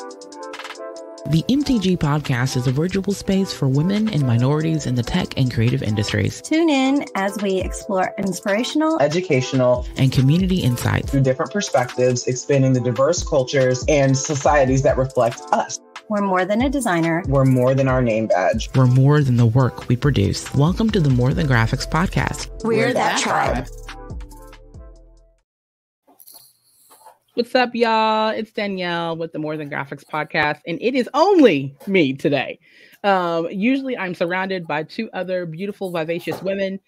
The MTG podcast is a virtual space for women and minorities in the tech and creative industries. Tune in as we explore inspirational, educational, and community insights through different perspectives, expanding the diverse cultures and societies that reflect us. We're more than a designer. We're more than our name badge. We're more than the work we produce. Welcome to the More Than Graphics podcast. We're that tribe. What's up, y'all? It's Danielle with the More Than Graphics podcast, and it is only me today. Usually I'm surrounded by two other beautiful, vivacious women,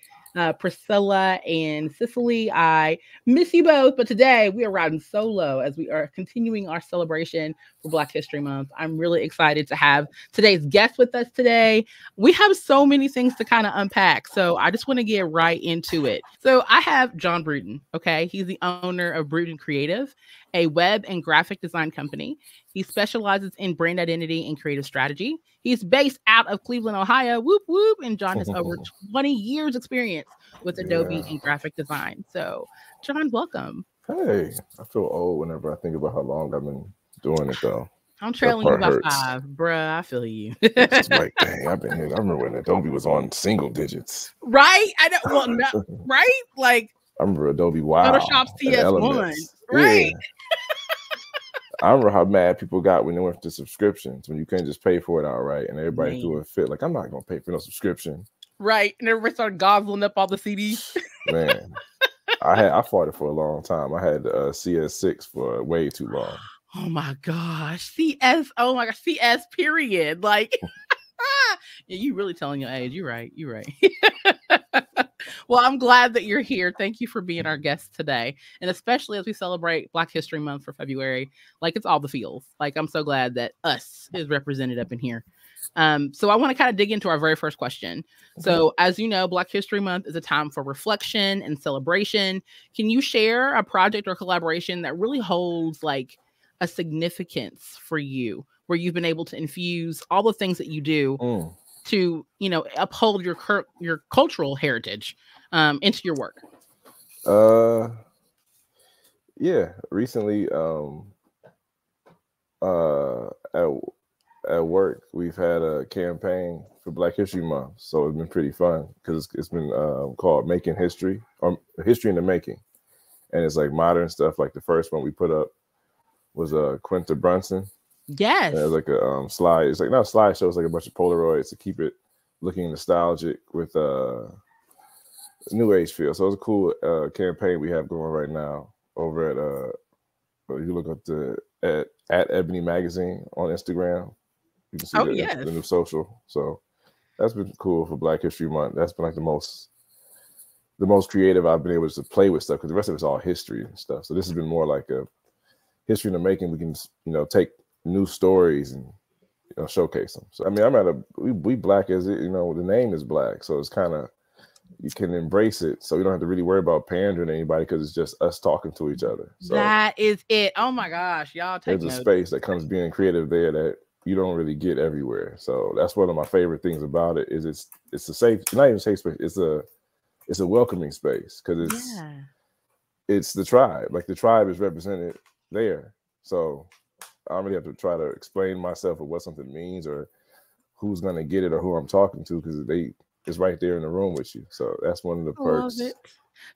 Priscilla and Cicely. I miss you both, but today we are riding solo as we are continuing our celebration for Black History Month. I'm really excited to have today's guest with us today. We have so many things to kind of unpack, so I just want to get right into it. So I have John Bruton, okay? He's the owner of Bruton Creative, a web and graphic design company. He specializes in brand identity and creative strategy. He's based out of Cleveland, Ohio. Whoop, whoop. And John has over 20 years experience with Adobe and graphic design. So, John, welcome. Hey, I feel old whenever I think about how long I've been doing it, though. I'm trailing you by 5, bruh. I feel you. It's like, dang, I've been here. I remember when Adobe was on single digits. Right? I don't well, no, right? Like, I remember Adobe Wow. Photoshop CS1. Right. Yeah. I remember how mad people got when they went to subscriptions, when you couldn't just pay for it outright, and everybody threw a fit. Like, I'm not going to pay for no subscription. Right. And everybody started gobbling up all the CDs. Man, I fought it for a long time. I had CS6 for way too long. Oh my gosh. CS. Oh my gosh. CS period. Like, yeah, you really telling your age. You're right. You're right. Well, I'm glad that you're here. Thank you for being our guest today. And especially as we celebrate Black History Month for February, like it's all the feels. Like, I'm so glad that us is represented up in here. So I want to kind of dig into our very first question. So as you know, Black History Month is a time for reflection and celebration. Can you share a project or collaboration that really holds like a significance for you, where you've been able to infuse all the things that you do to, you know, uphold your cultural heritage into your work? Yeah, recently at work we've had a campaign for Black History Month, so it's been pretty fun because it's been called Making History, or History in the Making, and it's like modern stuff. Like the first one we put up was Quinta Brunson. Yes. It's like a slide. It's like not a slideshow. It's like a bunch of Polaroids to keep it looking nostalgic with new age feel. So it's a cool campaign we have going right now over at you look up at Ebony Magazine on Instagram. You can see the new social. So that's been cool for Black History Month. That's been like the most creative I've been able to play with stuff, because the rest of it's all history and stuff. So this has been more like a history in the making. We can, you know, take new stories and, you know, showcase them. So I mean, we Black as it, you know, the name is Black, so it's kind of, you can embrace it, so you don't have to really worry about pandering to anybody, because it's just us talking to each other. So that is it. Oh my gosh, y'all take there's a space that comes being creative there that you don't really get everywhere. So that's one of my favorite things about it, is it's a safe, not even safe space, it's a welcoming space, because it's the tribe. Like the tribe is represented there. So I don't really have to try to explain myself or what something means or who's going to get it or who I'm talking to, because it's right there in the room with you. So that's one of the perks. Love it.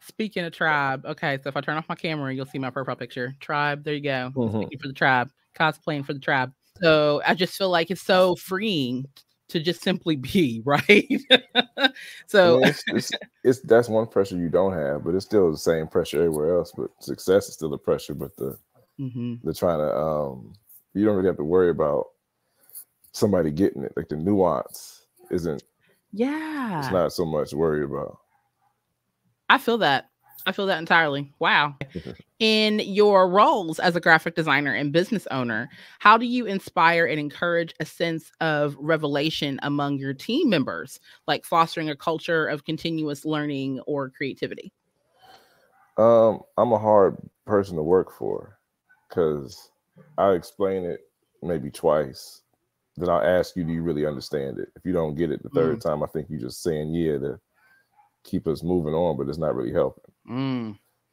Speaking of tribe, okay, so if I turn off my camera, you'll see my profile picture. Tribe, there you go. Speaking for the tribe, cosplaying for the tribe. So I just feel like it's so freeing to just simply be, right? So I mean, it's that's one pressure you don't have, but it's still the same pressure everywhere else. But success is still the pressure, but the trying to you don't really have to worry about somebody getting it. Like the nuance isn't. Yeah, it's not so much worried about. I feel that entirely. Wow. In your roles as a graphic designer and business owner, how do you inspire and encourage a sense of revelation among your team members, like fostering a culture of continuous learning or creativity? I'm a hard person to work for, because I explain it maybe twice. Then I'll ask you, do you really understand it? If you don't get it the third time, I think you're just saying yeah to keep us moving on, but it's not really helping.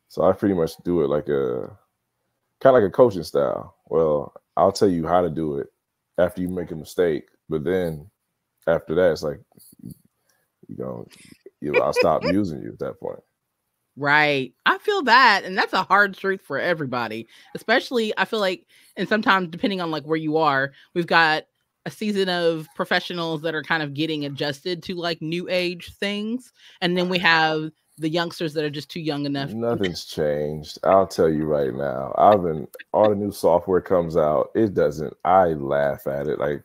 So I pretty much do it like kind of like a coaching style. Well, I'll tell you how to do it after you make a mistake. But then after that, it's like, I'll stop using you at that point. Right. I feel that. And that's a hard truth for everybody, especially I feel like, and sometimes depending on like where you are, we've got a season of professionals that are kind of getting adjusted to like new age things. And then we have the youngsters that are just too young enough. Nothing's changed. I'll tell you right now. All the new software comes out. I laugh at it. Like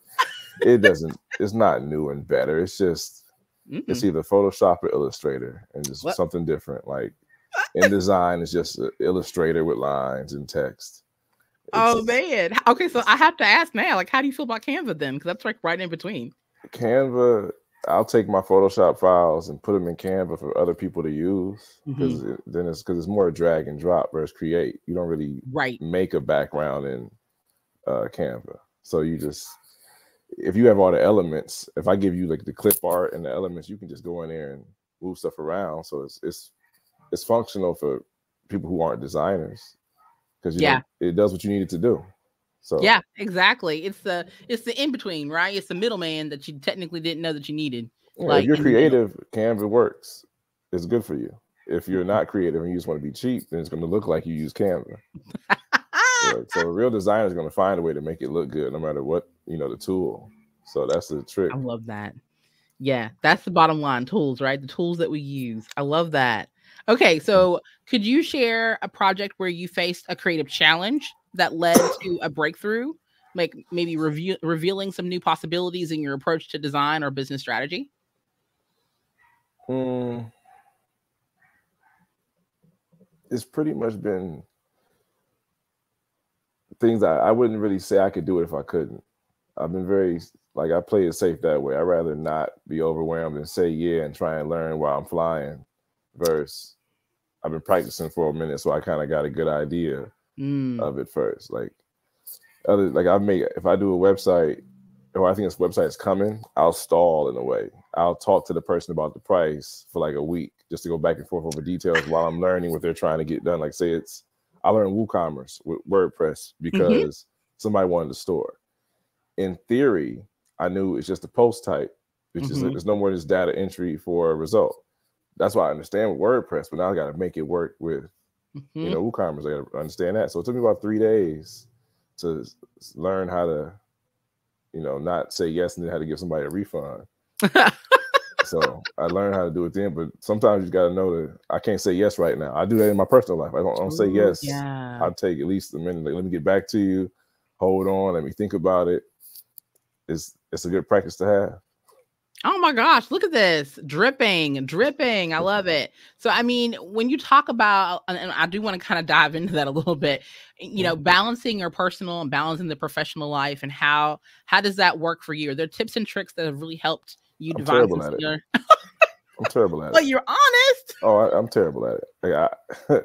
it's not new and better. It's just, it's either Photoshop or Illustrator and just something different. Like in design, it's just an Illustrator with lines and text. Oh man. Okay, so I have to ask now, like, how do you feel about Canva then? Because that's like right in between. Canva, I'll take my Photoshop files and put them in Canva for other people to use because it's more drag and drop versus create. You don't really make a background in Canva. So you just, if you have all the elements, if I give you like the clip art and the elements, you can just go in there and move stuff around. So it's functional for people who aren't designers because it does what you need it to do. So yeah, exactly. It's the in between, right? It's the middleman that you technically didn't know that you needed. Yeah, like if you're creative, Canva works. It's good for you. If you're not creative and you just want to be cheap, then it's going to look like you use Canva. So a real designer is going to find a way to make it look good, no matter what the tool. So that's the trick. I love that. Yeah, that's the bottom line. Tools, right? The tools that we use. I love that. Okay, so could you share a project where you faced a creative challenge that led to a breakthrough, like maybe revealing some new possibilities in your approach to design or business strategy? It's pretty much been things I wouldn't really say I could do it if I couldn't. I've been very, like, I play it safe that way. I'd rather not be overwhelmed and say yeah and try and learn while I'm flying versus I've been practicing for a minute, so I kind of got a good idea of it first. Like if I do a website or I think this website is coming, I'll stall in a way. I'll talk to the person about the price for like a week just to go back and forth over details while I'm learning what they're trying to get done. Like say I learned WooCommerce with WordPress because somebody wanted to store. In theory, I knew it's just a post type. It's just there's no more just data entry for a result. That's why I understand with WordPress, but now I got to make it work with WooCommerce. I got to understand that. So it took me about 3 days to learn how to, not say yes and then how to give somebody a refund. So I learned how to do it then, but sometimes you got to know that I can't say yes right now. I do that in my personal life. I don't say yes. Yeah. I'll take at least a minute. Like, let me get back to you. Hold on. Let me think about it. It's a good practice to have. Oh my gosh, look at this. Dripping. I love it. So, I mean, when you talk about, and I do want to kind of dive into that a little bit, balancing your personal and balancing the professional life and how does that work for you? Are there tips and tricks that have really helped you I'm devise terrible at it. I'm terrible at it. Well, you're honest. Oh, I'm terrible at it. Like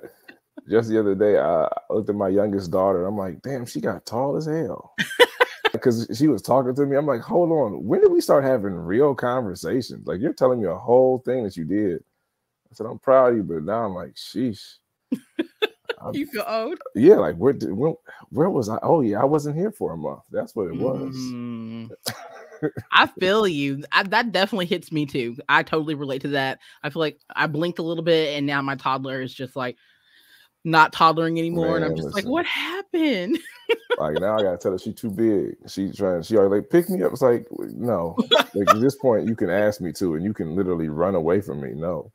just the other day, I looked at my youngest daughter and I'm like, damn, she got tall as hell. Because she was talking to me. I'm like, hold on. When did we start having real conversations? Like, you're telling me a whole thing that you did. I said, I'm proud of you. But now I'm like, sheesh. You feel old? Yeah. Like, where was I? Oh, yeah. I wasn't here for a month. That's what it was. I feel you. That definitely hits me too. I totally relate to that. I feel like I blinked a little bit and now my toddler is just like not toddling anymore. Man, and I'm just like, what happened? Like now I gotta tell her she's too big. She already like pick me up. It's like, no. Like at this point you can ask me to and you can literally run away from me. No.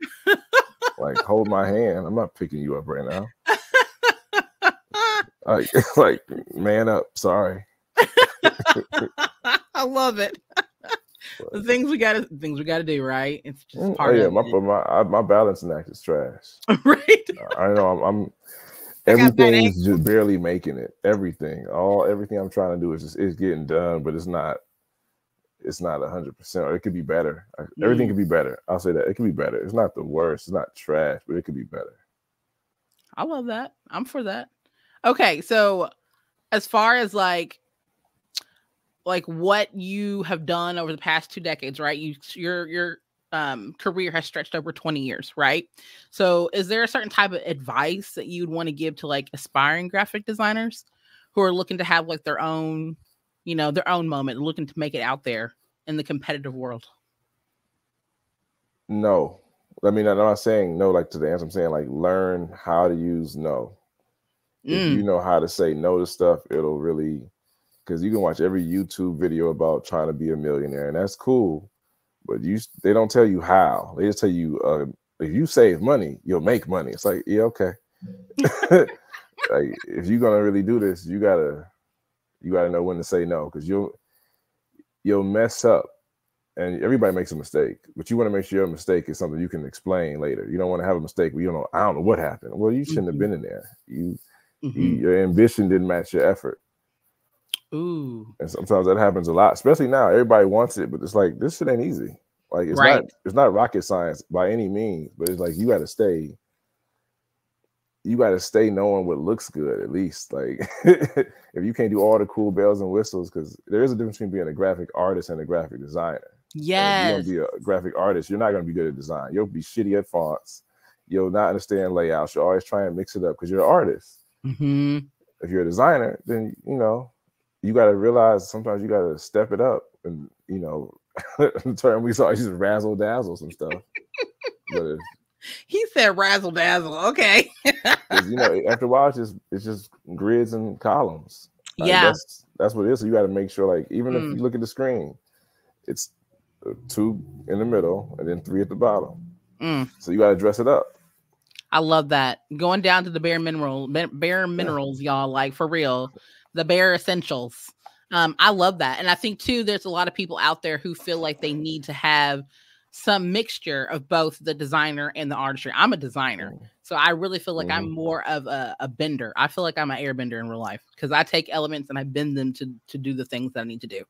Like hold my hand. I'm not picking you up right now. like man up. Sorry. I love it. The things we gotta do, right? It's just part of it. My balancing act is trash. Right. I know everything's just barely making it. Everything I'm trying to do is getting done, but it's not 100%. Or it could be better. Everything could be better. I'll say that it could be better. It's not the worst. It's not trash, but it could be better. I love that. I'm for that. Okay, so as far as like what you have done over the past 2 decades, right? Your career has stretched over 20 years, right? So is there a certain type of advice that you'd want to give to like aspiring graphic designers who are looking to have like their own, their own moment, looking to make it out there in the competitive world? No. I mean, I'm not saying no like to the answer. I'm saying like learn how to use no. If you know how to say no to stuff, it'll really, because you can watch every YouTube video about trying to be a millionaire, and that's cool, but they don't tell you how. They just tell you if you save money, you'll make money. It's like, yeah, okay. Like if you're gonna really do this, you gotta know when to say no, because you'll mess up. And everybody makes a mistake, but you want to make sure your mistake is something you can explain later. You don't want to have a mistake where I don't know what happened. Well, you shouldn't have been in there. Your ambition didn't match your effort. Ooh. And sometimes that happens a lot, especially now. Everybody wants it, but it's like, this shit ain't easy. Like it's not rocket science by any means, but it's like you got to stay knowing what looks good, at least. Like if you can't do all the cool bells and whistles, because there is a difference between being a graphic artist and a graphic designer. Yes. If you're going to be a graphic artist, you're not going to be good at design. You'll be shitty at fonts. You'll not understand layouts. You'll always try and mix it up because you're an artist. If you're a designer, then, you got to realize sometimes you got to step it up. And, the term we saw, just razzle dazzle some stuff. But he said razzle dazzle. Okay. After a while, it's just grids and columns. Like, yeah. That's what it is. So you got to make sure, like, even if you look at the screen, it's 2 in the middle and then 3 at the bottom. So you got to dress it up. I love that. Going down to the bare minerals, y'all, like for real, the bare essentials. I love that. And I think too, there's a lot of people out there who feel like they need to have some mixture of both the designer and the artistry. I'm a designer, so I really feel like I'm more of a bender. I feel like I'm an airbender in real life because I take elements and I bend them to do the things that I need to do.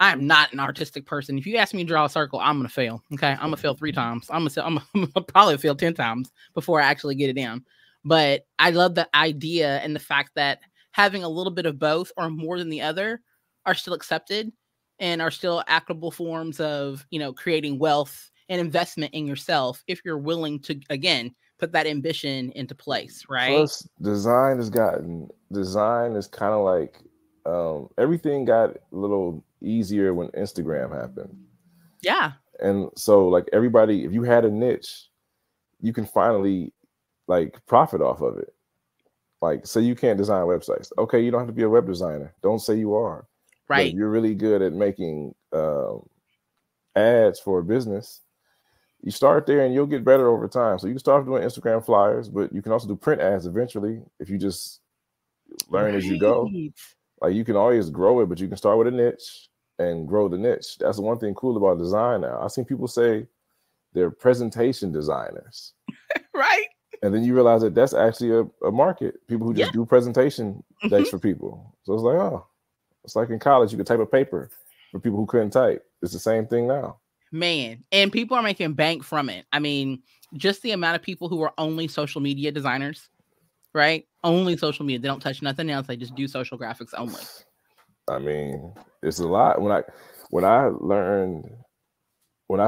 I'm not an artistic person. If you ask me to draw a circle, I'm going to fail. Okay. I'm going to fail 3 times. I'm going to probably fail 10 times before I actually get it down. But I love the idea and the fact that having a little bit of both or more than the other are still accepted and are still applicable forms of, creating wealth and investment in yourself if you're willing to, again, put that ambition into place, right? Plus, design is kind of like everything got a little easier when Instagram happened. Yeah. And so like everybody, if you had a niche, you can finally like profit off of it. Like, say you can't design websites. Okay, you don't have to be a web designer. Don't say you are. Right. But if you're really good at making ads for a business, you start there and you'll get better over time. So you can start doing Instagram flyers, but you can also do print ads eventually if you just learn as you go. Like you can always grow it, but you can start with a niche and grow the niche. That's the one thing cool about design now. I've seen people say they're presentation designers. Right. And then you realize that that's actually a market. People who just do presentation decks for people. So it's like, oh, it's like in college, you could type a paper for people who couldn't type. It's the same thing now. Man, and people are making bank from it. I mean, just the amount of people who are only social media designers, right? Only social media. They don't touch nothing else. They just do social graphics only. I mean, it's a lot. When I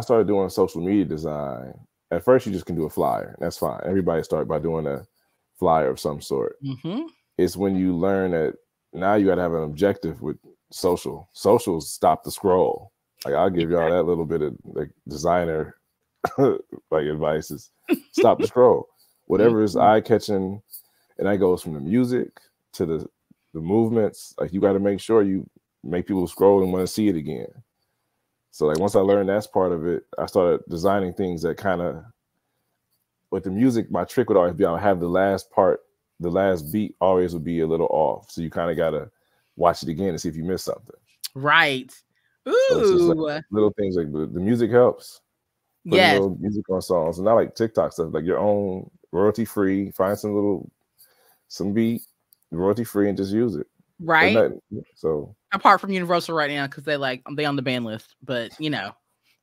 started doing social media design, at first you just can do a flyer. That's fine. Everybody started by doing a flyer of some sort. It's when you learn that now you got to have an objective with social. Socials stop the scroll. Like I'll give y'all that little bit of like designer like advice is stop the scroll. Whatever is eye catching, and that goes from the music to the movements. Like you got to make sure you make people scroll and want to see it again. So like once I learned that's part of it, I started designing things that kind of, with the music, my trick would always be I'll have the last part, the last beat always would be a little off. So you kind of got to watch it again and see if you missed something. Right. Ooh. So it's just like little things like the music helps. Putting little music on songs, and not like TikTok stuff, like your own royalty free, find some beat, royalty free, and just use it. Right. So apart from Universal right now, because they on the ban list, but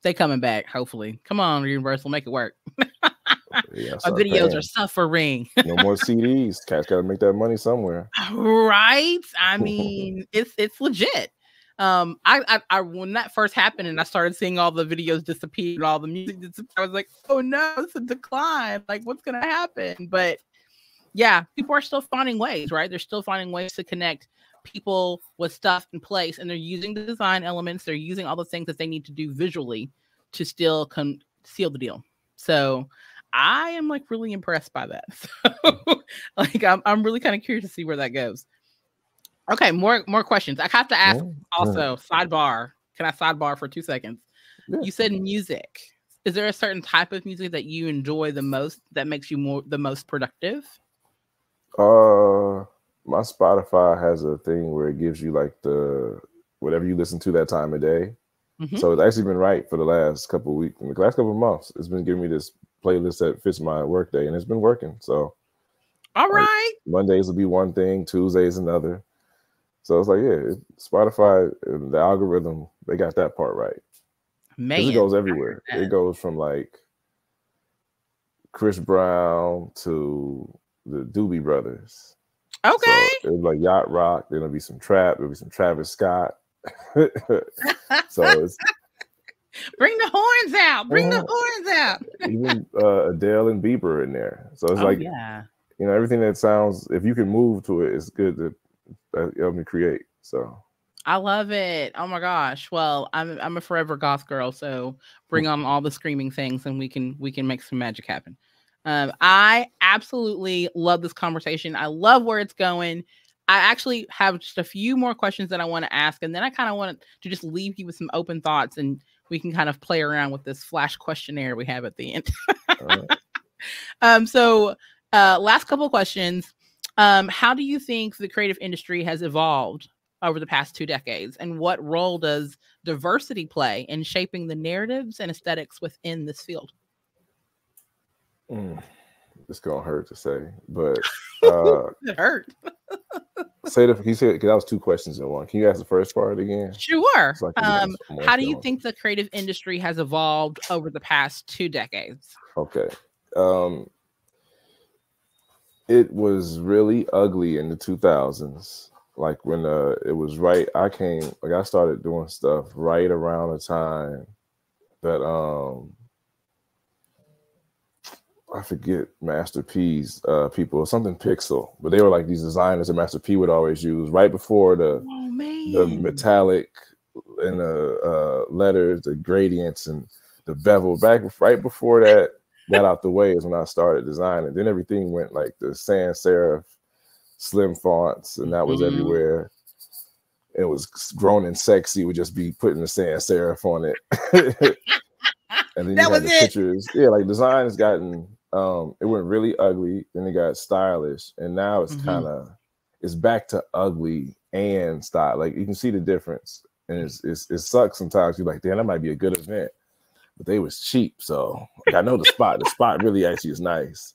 they coming back. Hopefully, come on, Universal, make it work. Our videos are suffering. No more CDs. Cats got to make that money somewhere. Right. I mean, it's legit. I when that first happened and I started seeing all the videos disappear and all the music disappear, I was like, oh no, it's a decline. Like, what's gonna happen? But Yeah, people are still finding ways, right? They're still finding ways to connect people with stuff in place, and they're using the design elements. They're using all the things that they need to do visually to still seal the deal. So I am like really impressed by that. So like I'm really kind of curious to see where that goes. Okay, more questions. I have to ask also, sidebar. Can I sidebar for 2 seconds? Yeah. You said music. Is there a certain type of music that you enjoy the most that makes you the most productive? My Spotify has a thing where it gives you like the whatever you listen to that time of day. Mm-hmm. So it's actually been right for the last couple of weeks, the last couple of months. It's been giving me this playlist that fits my work day, and it's been working. So all right, Mondays will be one thing, Tuesdays another. So it's like, yeah, Spotify and the algorithm, they got that part right. Man, it goes everywhere. It goes from like Chris Brown to the Doobie Brothers. Okay. So it's like yacht rock. There'll be some trap. There'll be some Travis Scott. So it's bring the horns out. Bring the horns out. Even Adele and Bieber in there. So it's like, yeah, you know, everything that sounds. If you can move to it, it's good to help me create. So I love it. Oh my gosh. Well, I'm a forever goth girl, so bring on all the screaming things, and we can make some magic happen. I absolutely love this conversation. I love where it's going. I actually have just a few more questions that I want to ask, and then I kind of want to just leave you with some open thoughts, and we can kind of play around with this flash questionnaire we have at the end. So last couple of questions. How do you think the creative industry has evolved over the past 2 decades, and what role does diversity play in shaping the narratives and aesthetics within this field? It's gonna hurt to say, but it hurt. Say that he said, because that was 2 questions in one. Can you ask the first part again? Sure. So how do you think the creative industry has evolved over the past 2 decades? Okay. It was really ugly in the 2000s. Like when it was right, I started doing stuff right around the time that I forget Master P's people, something Pixel, but they were like these designers that Master P would always use right before the metallic and the letters, the gradients and the bevel. Right before that got out the way is when I started designing. Then everything went like the sans serif, slim fonts, and that was everywhere. It was grown and sexy. Would just be putting the sans serif on it. And then you had the pictures. Yeah, like design has gotten it went really ugly, then it got stylish, and now it's it's back to ugly and style. Like you can see the difference, and it sucks sometimes. You're like, damn, that might be a good event, but they was cheap. So like, I know the spot really actually is nice,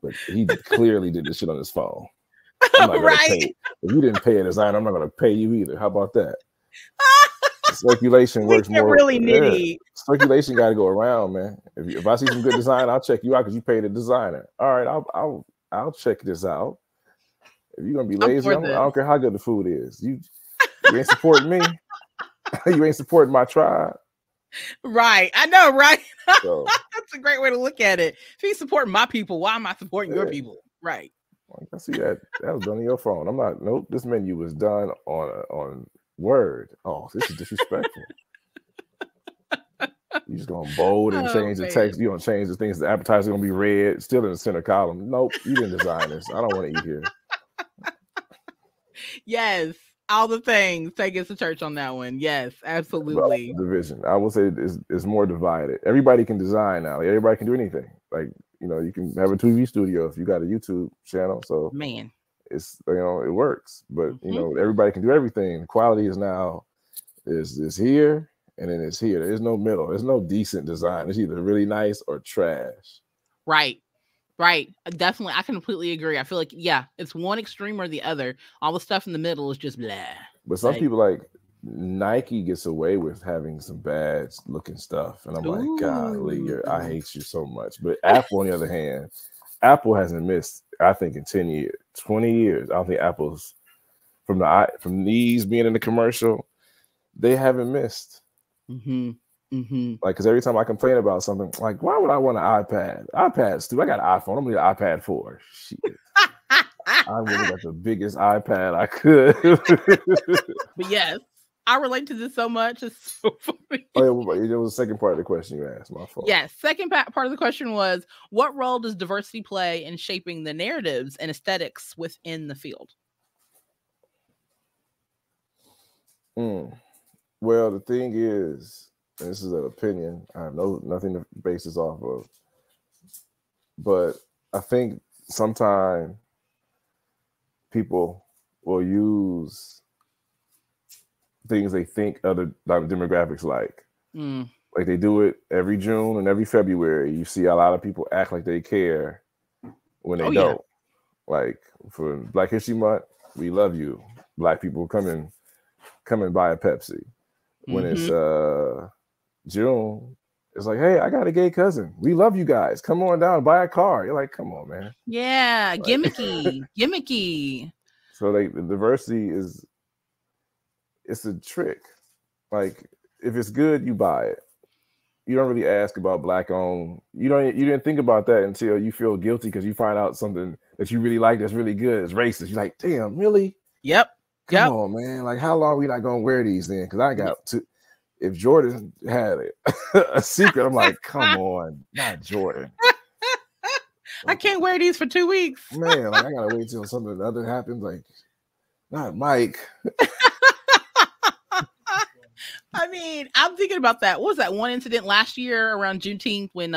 but he clearly did this shit on his phone. I'm not gonna pay. If you didn't pay a designer, I'm not gonna pay you either. How about that? Circulation works more. Really nitty. Yeah. Circulation got to go around, man. If I see some good design, I'll check you out because you paid the designer. All right, I'll check this out. If you're gonna be lazy, I don't care how good the food is. You ain't supporting me. You ain't supporting my tribe. Right, I know, right? So, that's a great way to look at it. If he's supporting my people, why am I supporting your people? Right. I see that was done on your phone. I'm not. Nope. This menu was done on Word. Oh, this is disrespectful. You just gonna bold and change the text. You don't change the things. The advertiser gonna be red, still in the center column. Nope, you didn't design this. I don't want to eat here. Yes, all the things. Take us to church on that one. Yes, absolutely. Division. I will say it's more divided. Everybody can design now. Like, everybody can do anything. Like you can have a TV studio if you got a YouTube channel. So man. It's it works, but everybody can do everything. Quality is now is here and then it's here. There's no middle. There's no decent design. It's either really nice or trash. Right. Definitely, I completely agree. I feel like it's one extreme or the other. All the stuff in the middle is just blah. But some people like Nike gets away with having some bad looking stuff, and I'm like, golly, I hate you so much. But Apple, on the other hand. Apple hasn't missed, I think, in 10 years, 20 years. I don't think Apple's from these being in the commercial, they haven't missed. Like, because every time I complain about something, like, why would I want an iPad? iPad's stupid. I got an iPhone. I'm gonna get an iPad 4. Shit. I would have got the biggest iPad I could. But yes, I relate to this so much. It's so funny. Oh, yeah, it was the second part of the question you asked. My fault. Yes, second part of the question was, what role does diversity play in shaping the narratives and aesthetics within the field? Well, the thing is, and this is an opinion, I have nothing to base this off of, but I think sometimes people will use things they think other demographics like. Like they do it every June and every February. You see a lot of people act like they care when they don't. Like for Black History Month, we love you. Black people come and buy a Pepsi. When it's June, it's like, hey, I got a gay cousin. We love you guys. Come on down, buy a car. You're like, come on, man. Yeah, like, gimmicky. So like the diversity it's a trick. Like if it's good, you buy it. You don't really ask about Black owned. You didn't think about that until you feel guilty because you find out something that you really like that's really good. It's racist. You're like, damn, really? Yep. Come on, man. Like, how long are we not gonna wear these then? Because I got to. If Jordan had a secret, I'm like, come on, not Jordan. I can't wear these for 2 weeks. Man, like I gotta wait till something other happens. Like, not Mike. I mean, I'm thinking about that. What was that one incident last year around Juneteenth when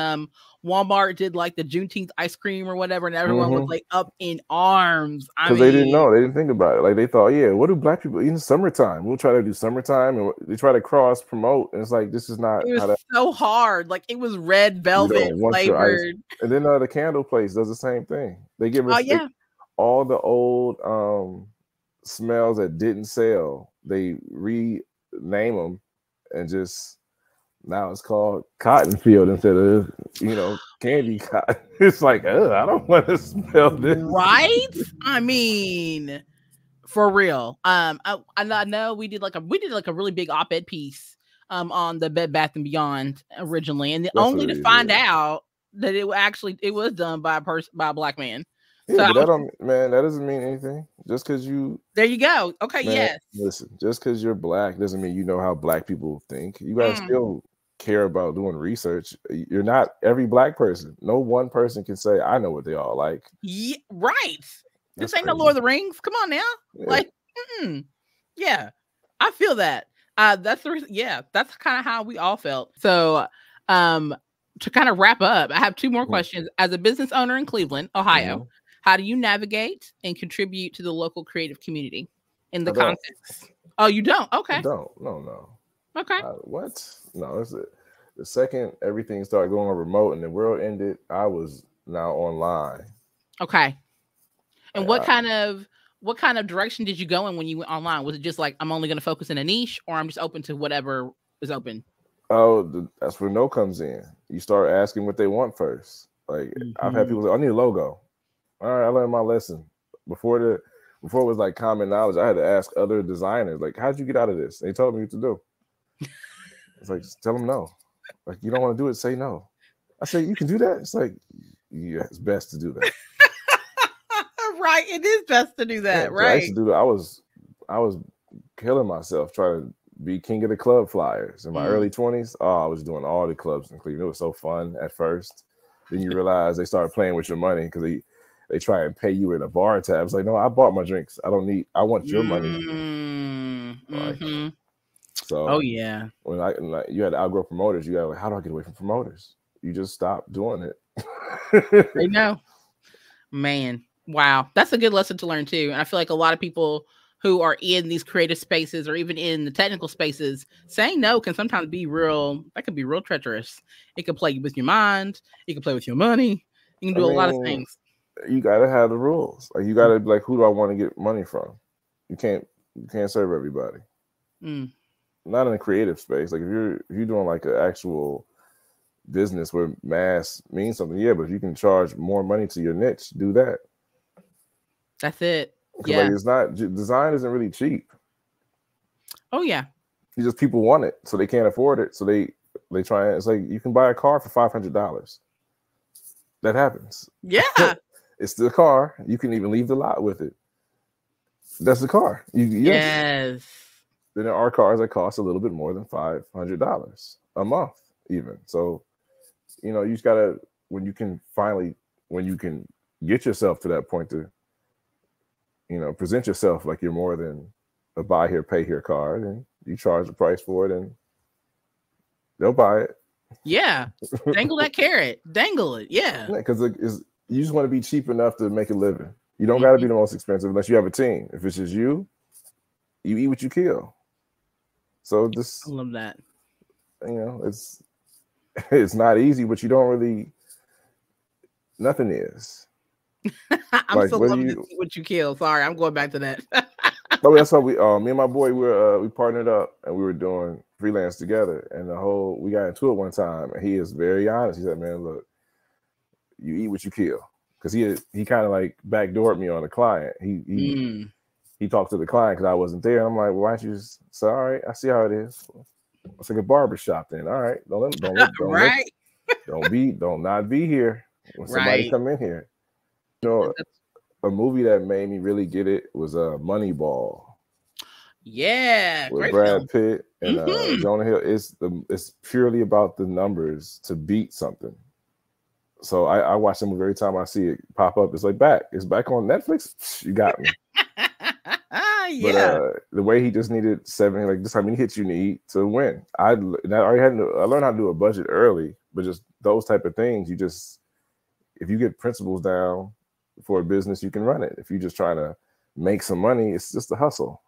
Walmart did like the Juneteenth ice cream or whatever, and everyone was like up in arms. Because they didn't know, they didn't think about it. Like they thought, yeah, what do Black people eat in summertime? We'll try to do summertime, and they try to cross promote, and it's like this is not. It was so hard. Like it was red velvet flavored. And then the candle place does the same thing. They give us all the old smells that didn't sell. They rename them. And just now it's called cotton field instead of candy cotton. It's like, I don't want to smell this, right? I mean, for real. I know we did like a really big op-ed piece on the Bed Bath and Beyond originally, and only to find out that it was done by a Black man. Yeah, but that doesn't mean anything. Just because you... There you go. Okay, yes. Listen, just because you're Black doesn't mean you know how Black people think. You guys still care about doing research. You're not every Black person. No one person can say, I know what they all like. Yeah, right. This ain't no Lord of the Rings. Come on now. Yeah. Like, yeah, I feel that. That's kind of how we all felt. So, to kind of wrap up, I have two more questions. As a business owner in Cleveland, Ohio, how do you navigate and contribute to the local creative community in the context? Oh, you don't? Okay. No. Okay. What? No, the second everything started going remote and the world ended, I was now online. Okay. And what kind of direction did you go in when you went online? Was it just like, I'm only going to focus in a niche, or I'm just open to whatever is open? Oh, that's where no comes in. You start asking what they want first. Like I've had people say, I need a logo. All right, I learned my lesson. Before it was like common knowledge, I had to ask other designers, like, how'd you get out of this? They told me what to do. It's like, just tell them no. Like, you don't want to do it, say no. I say, you can do that? It's like, yeah, it's best to do that. Right, it is best to do that, right? I used to do that. I was killing myself trying to be king of the club flyers in my early 20s. Oh, I was doing all the clubs in Cleveland. It was so fun at first. Then you realize they started playing with your money because they try and pay you in a bar tab. It's like, no, I bought my drinks. I want your money. Like, so, oh yeah. When you had to outgrow promoters, you got like, how do I get away from promoters? You just stop doing it. They know, man. Wow, that's a good lesson to learn too. And I feel like a lot of people who are in these creative spaces or even in the technical spaces, saying no can sometimes be real. That could be real treacherous. It could play with your mind. It can play with your money. You can do a lot of things. You gotta have the rules. Like you gotta be like, who do I want to get money from? You can't serve everybody. Not in a creative space. Like if you're doing like an actual business where mass means something, yeah. But if you can charge more money to your niche, do that. That's it. Yeah, like it's not, design isn't really cheap. Oh yeah, it's just people want it, so they can't afford it, so they try. It's like you can buy a car for $500. That happens. Yeah, It's the car. You can even leave the lot with it. That's the car. Yes. Then there are cars that cost a little bit more than $500 a month, even. So, you just gotta when you can get yourself to that point to, present yourself like you're more than a buy here, pay here car, and you charge the price for it, and they'll buy it. Yeah, dangle that carrot, dangle it. Yeah, because you just want to be cheap enough to make a living. You don't got to be the most expensive unless you have a team. If it's just you eat what you kill. So I love that. It's not easy, but you don't really. Nothing is. I'm like, still loving to see what you kill. Sorry, I'm going back to that. Oh, that's how me and my boy we partnered up and we were doing freelance together, and we got into it one time, and he is very honest. He said, "Man, look, you eat what you kill," because he kind of like backdoored me on a client. He talked to the client because I wasn't there, and I'm like, well, "Why don't you just say, all right, I see how it is. It's like a barber shop then. All right, don't right, don't not be here when somebody come in here." A movie that made me really get it was Moneyball. Yeah, with Brad Pitt and Jonah Hill. It's purely about the numbers to beat something. So I watch the movie every time I see it pop up. It's back on Netflix. You got me. Yeah. But the way he just needed 7, like just how many hits you need to win. I learned how to do a budget early, but just those type of things, if you get principles down for a business, you can run it. If you're just trying to make some money, it's just a hustle.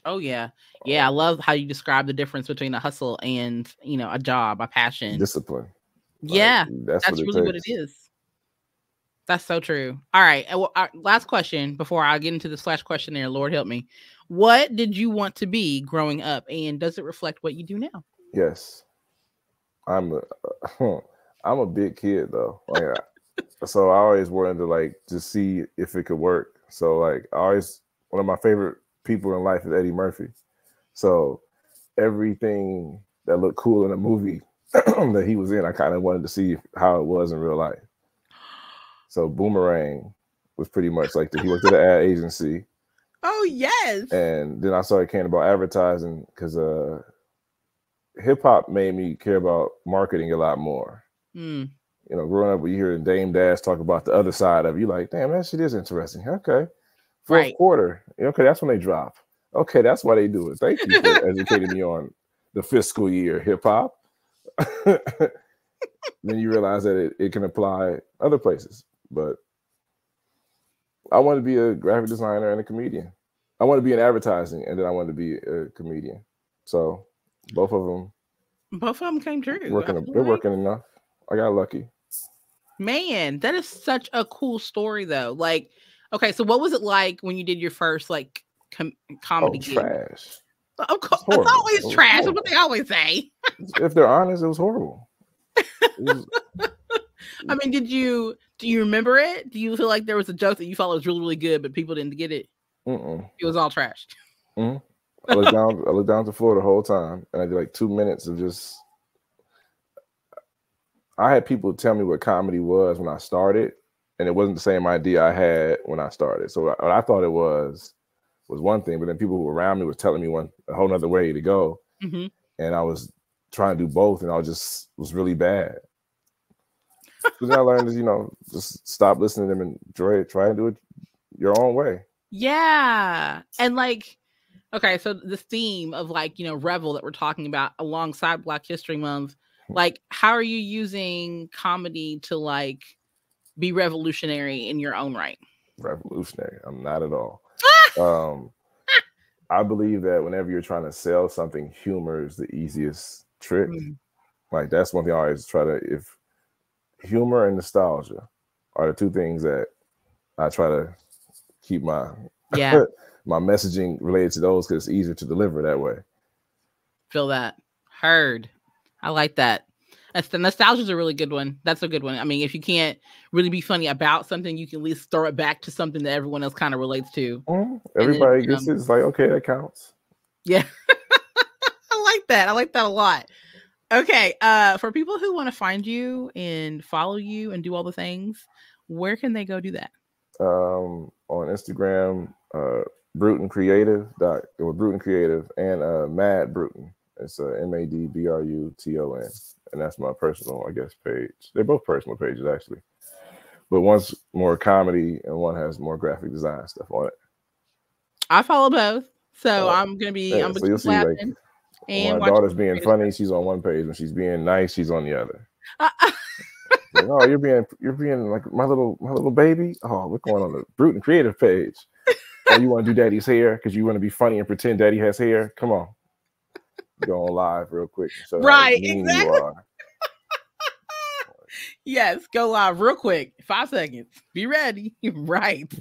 Oh yeah. I love how you describe the difference between a hustle and a job, a passion, discipline. Yeah, that's really what it is. That's so true. All right. Well, last question before I get into the Slash questionnaire. Lord help me. What did you want to be growing up, and does it reflect what you do now? Yes, I'm a big kid though. So I always wanted to just see if it could work. So one of my favorite people in life is Eddie Murphy. So everything that looked cool in a movie that he was in, I kind of wanted to see how it was in real life. So Boomerang was pretty much like that. He worked at an ad agency. Oh yes. And then I started caring about advertising because hip hop made me care about marketing a lot more. Growing up, when you hear Dame Dash talk about the other side of it, you're like, damn, that shit is interesting. Okay. Fourth quarter. Okay, that's when they drop. Okay, that's why they do it. Thank you for educating me on the fiscal year hip hop. Then you realize that it can apply other places. But I want to be a graphic designer and a comedian. I want to be in advertising, and then I want to be a comedian. So both of them came true. They're working enough. I got lucky. Man, that is such a cool story, though. Okay, so what was it like when you did your first comedy gig? Trash. Of course, it's always trash. That's what they always say. If they're honest, it was horrible. I mean, do you remember it? Do you feel like there was a joke that you thought was really, really good, but people didn't get it? It was all trash. I looked down to the floor the whole time, and I did 2 minutes of just. I had people tell me what comedy was when I started, and it wasn't the same idea I had when I started. So what I thought it was one thing, but then people who were around me was telling me a whole nother way to go, and I was trying to do both, and I was really bad. So then I learned is just stop listening to them and try and do it your own way. Yeah, and okay, so the theme of Revel that we're talking about alongside Black History Month. How are you using comedy to be revolutionary in your own right? Revolutionary? I'm not at all. I believe that whenever you're trying to sell something, humor is the easiest trick. That's one thing I always try to. If humor and nostalgia are the two things that I try to keep my my messaging related to those, because it's easier to deliver that way. Feel that. Heard. I like that. The nostalgia is a really good one. That's a good one. I mean, if you can't really be funny about something, you can at least throw it back to something that everyone else kind of relates to. Everybody gets it. It's okay, that counts. Yeah. I like that. I like that a lot. Okay. For people who want to find you and follow you and do all the things, where can they go do that? On Instagram, Bruton Creative Bruton Creative and Mad Bruton. It's MADBRUTON, and that's my personal, I guess, page. They're both personal pages actually, but one's more comedy and one has more graphic design stuff on it. I follow both, so I'm gonna be. I'm so gonna you'll keep see, laughing. like, and when my daughter's being funny, she's on one page. When she's being nice, she's on the other. Like, oh, you're being like my little baby. Oh, we're going on the Bruton Creative page. Oh, you want to do daddy's hair because you want to be funny and pretend daddy has hair? Come on, go on live real quick. So right, exactly. Yes, go live real quick. 5 seconds. Be ready. Right.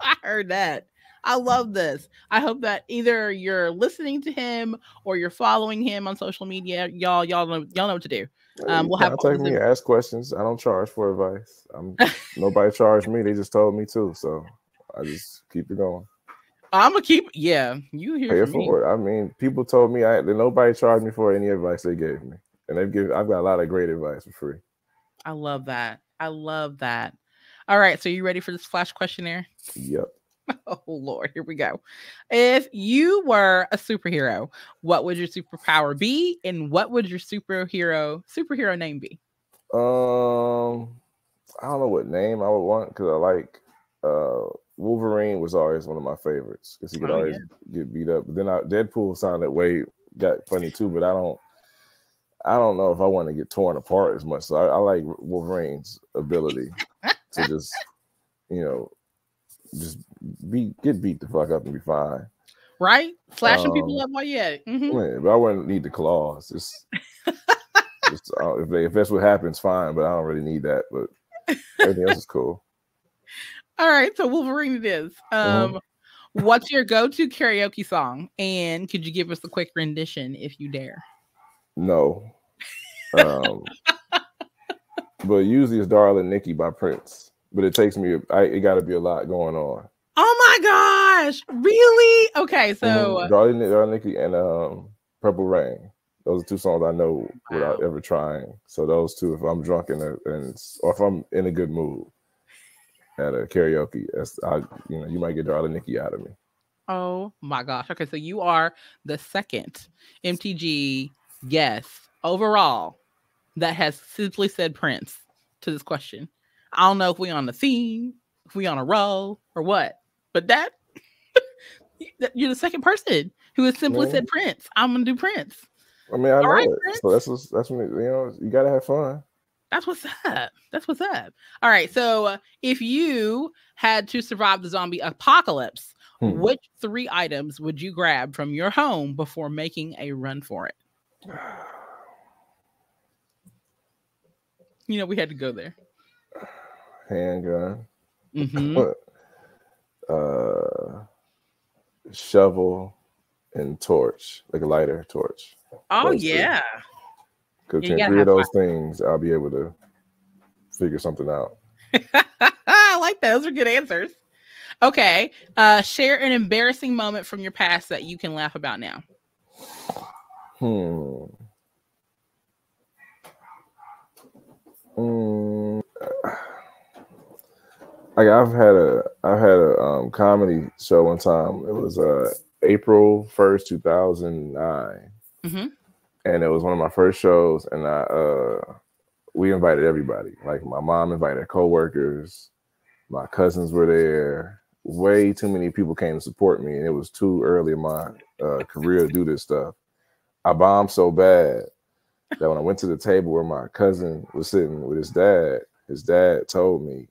I heard that. I love this. I hope that either you're listening to him or you're following him on social media. Y'all know what to do. We'll have contact me, ask questions. I don't charge for advice. Nobody charged me. They just told me to, so I just keep it going. I'm gonna keep. Yeah, you hear from me. I mean, people told me that nobody charged me for any advice they gave me, and I've got a lot of great advice for free. I love that. I love that. All right, so you ready for this flash questionnaire? Yep. Oh Lord, here we go. If you were a superhero, what would your superpower be, and what would your superhero name be? I don't know what name I would want because I like Wolverine was always one of my favorites because he could always get beat up. But then Deadpool sounded got funny too, but I don't know if I want to get torn apart as much. So I like Wolverine's ability to just get beat the fuck up and be fine. Right? Slashing people up while you're at it. Mm-hmm. But I wouldn't need the claws. If that's what happens, fine. But I don't really need that. But everything else is cool. All right, so Wolverine it is. What's your go-to karaoke song? And could you give us a quick rendition if you dare? No. But usually it's Darling Nikki by Prince. But it takes me, it got to be a lot going on. Oh my gosh. Really? Okay, so. Darling Nikki and Purple Rain. Those are two songs I know without ever trying. So those two, if I'm drunk or if I'm in a good mood at a karaoke, you might get Darling Nikki out of me. Oh my gosh. Okay, so you are the second MTG guest overall that has simply said Prince to this question. I don't know if we on the theme, if we on a roll or what, but that you're the second person who has simply said Prince. I'm gonna do Prince. I mean, I know it. Prince. So that's when you gotta have fun. That's what's up. That's what's up. All right. So if you had to survive the zombie apocalypse, which 3 items would you grab from your home before making a run for it? We had to go there. Handgun, shovel, and torch, like a lighter torch. Oh yeah. Because between 3 of those things, I'll be able to figure something out. I like that. Those are good answers. Okay. Share an embarrassing moment from your past that you can laugh about now. Like I've had a comedy show one time. It was April 1st, 2009. And it was one of my first shows, and we invited everybody. Like my mom invited coworkers, my cousins were there. Way too many people came to support me, and it was too early in my career to do this stuff. I bombed so bad that when I went to the table where my cousin was sitting with his dad told me,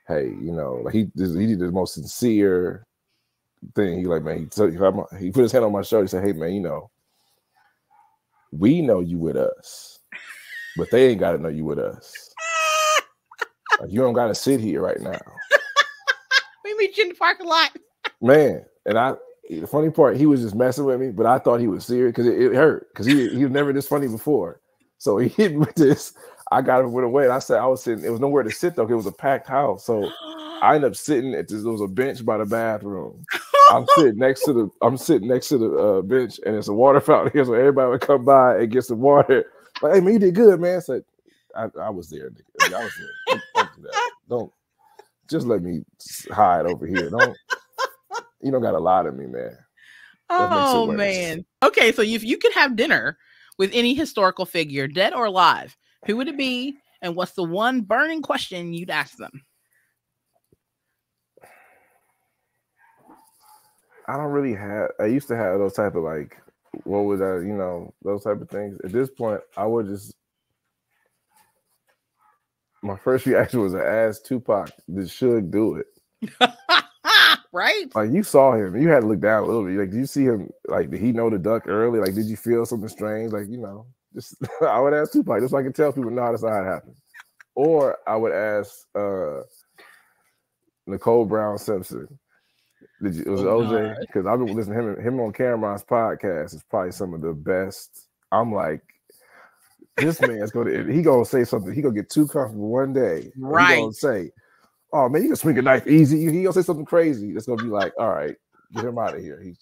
"Hey, like he did the most sincere thing. He like, man, he put his hand on my shoulder. He said, hey, man, we know you with us, but they ain't got to know you with us. Like, you don't got to sit here right now. We meet you in the parking lot." Man, and the funny part, he was just messing with me, but I thought he was serious because it hurt because he was never this funny before. So he hit me with this. I got him with away, and I was sitting. It was nowhere to sit though. It was a packed house, so I ended up sitting at this. There was a bench by the bathroom. I'm sitting next to the bench, and it's a water fountain here, so everybody would come by and get some water. Like, hey man, you did good, man. So I was there. Nigga. I was there. Don't do that. just let me hide over here. You don't got to lie to me, man. Oh man. Okay, so if you could have dinner with any historical figure, dead or alive, who would it be? And what's the one burning question you'd ask them? I don't really have. I used to have those type of like, what was that? You know, those type of things. At this point, I would just. My first reaction was to ask Tupac, did Suge do it? Right? Like, you saw him, you had to look down a little bit. Like, did you see him? Like, did he know the duck early? Like, did you feel something strange? Like, you know, just I would ask Tupac just so I can tell people, no, that's not how it happened. Or I would ask Nicole Brown Simpson. It was OJ? Because I've been listening to him on Cameron's podcast is probably some of the best. I'm like, this man's he gonna say something. He gonna get too comfortable one day. Right. He gonna say, "Oh man, you can swing a knife easy." He gonna say something crazy. It's gonna be like, "All right, get him out of here." He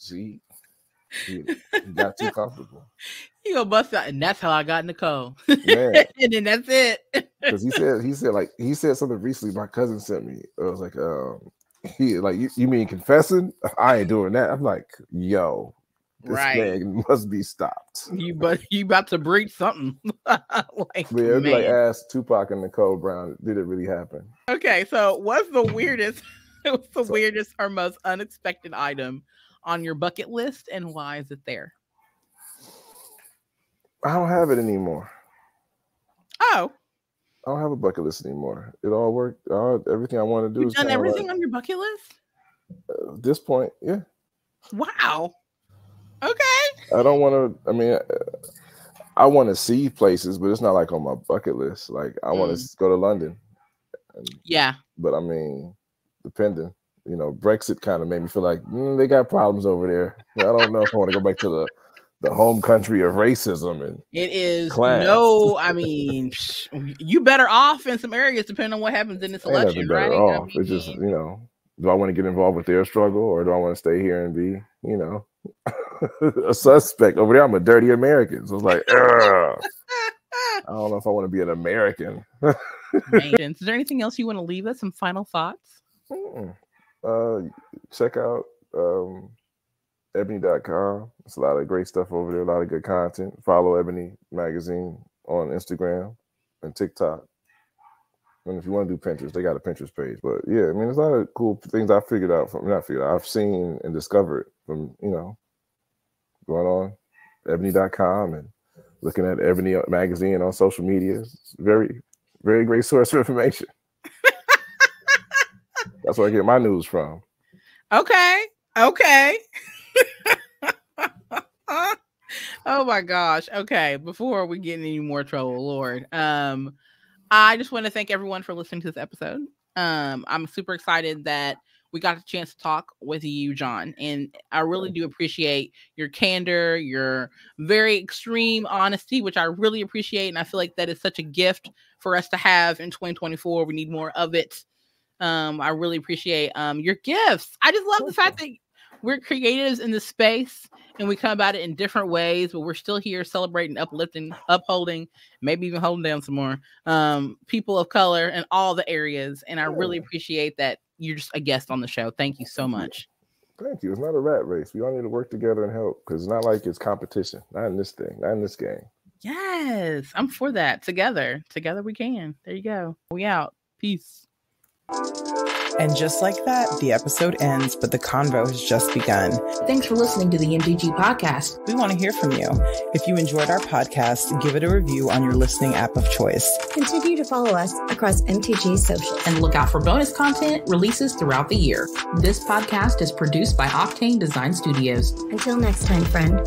got too comfortable. He gonna bust out, and that's how I got Nicole. Man. And then that's it. Because he said something recently. My cousin sent me. It was like, you mean confessing? I ain't doing that. I'm like, yo. This man must be stopped. You about to breach something. It'd be like ask Tupac and Nicole Brown, did it really happen? Okay, so what's the weirdest or most unexpected item on your bucket list, and why is it there? I don't have it anymore. Oh. I don't have a bucket list anymore. It all worked. Everything I want to do. You've done everything on your bucket list? At this point, yeah. Wow. Okay. I don't want to. I mean, I want to see places, but it's not like on my bucket list. Like I want to go to London. Yeah. But I mean, depending, you know, Brexit kind of made me feel like they got problems over there. I don't know if I want to go back to the home country of racism and it is class. No. I mean, you better off in some areas depending on what happens in this election, right? Off. It's just, you know, do I want to get involved with their struggle or do I want to stay here and be, you know, a suspect over there? I'm a dirty American. So it's like, I don't know if I want to be an American. Is there anything else you want to leave us? Some final thoughts? Check out ebony.com. There's a lot of great stuff over there, a lot of good content. Follow Ebony Magazine on Instagram and TikTok. And if you want to do Pinterest, they got a Pinterest page. But yeah, I mean, there's a lot of cool things I've seen and discovered from, you know, going on ebony.com and looking at Ebony Magazine on social media. It's a very, very great source of information. That's where I get my news from. Okay. Oh my gosh. Okay. Before we get in any more trouble, Lord, I just want to thank everyone for listening to this episode. I'm super excited that we got a chance to talk with you, John, and I really do appreciate your candor, your very extreme honesty, which I really appreciate, and I feel like that is such a gift for us to have in 2024. We need more of it. I really appreciate your gifts. I just love the fact that we're creatives in this space and we come about it in different ways, but we're still here celebrating, uplifting, upholding, maybe even holding down some more people of color in all the areas. And I really appreciate that you're just a guest on the show. Thank you so much. Thank you. It's not a rat race. We all need to work together and help because it's not like it's competition. Not in this thing. Not in this game. Yes, I'm for that. Together we can. There you go. We out. Peace. And just like that, the episode ends, but the convo has just begun. Thanks for listening to the MTG podcast. We want to hear from you. If you enjoyed our podcast, give it a review on your listening app of choice. Continue to follow us across MTG social. And look out for bonus content releases throughout the year. This podcast is produced by Octane Design Studios. Until next time, friend.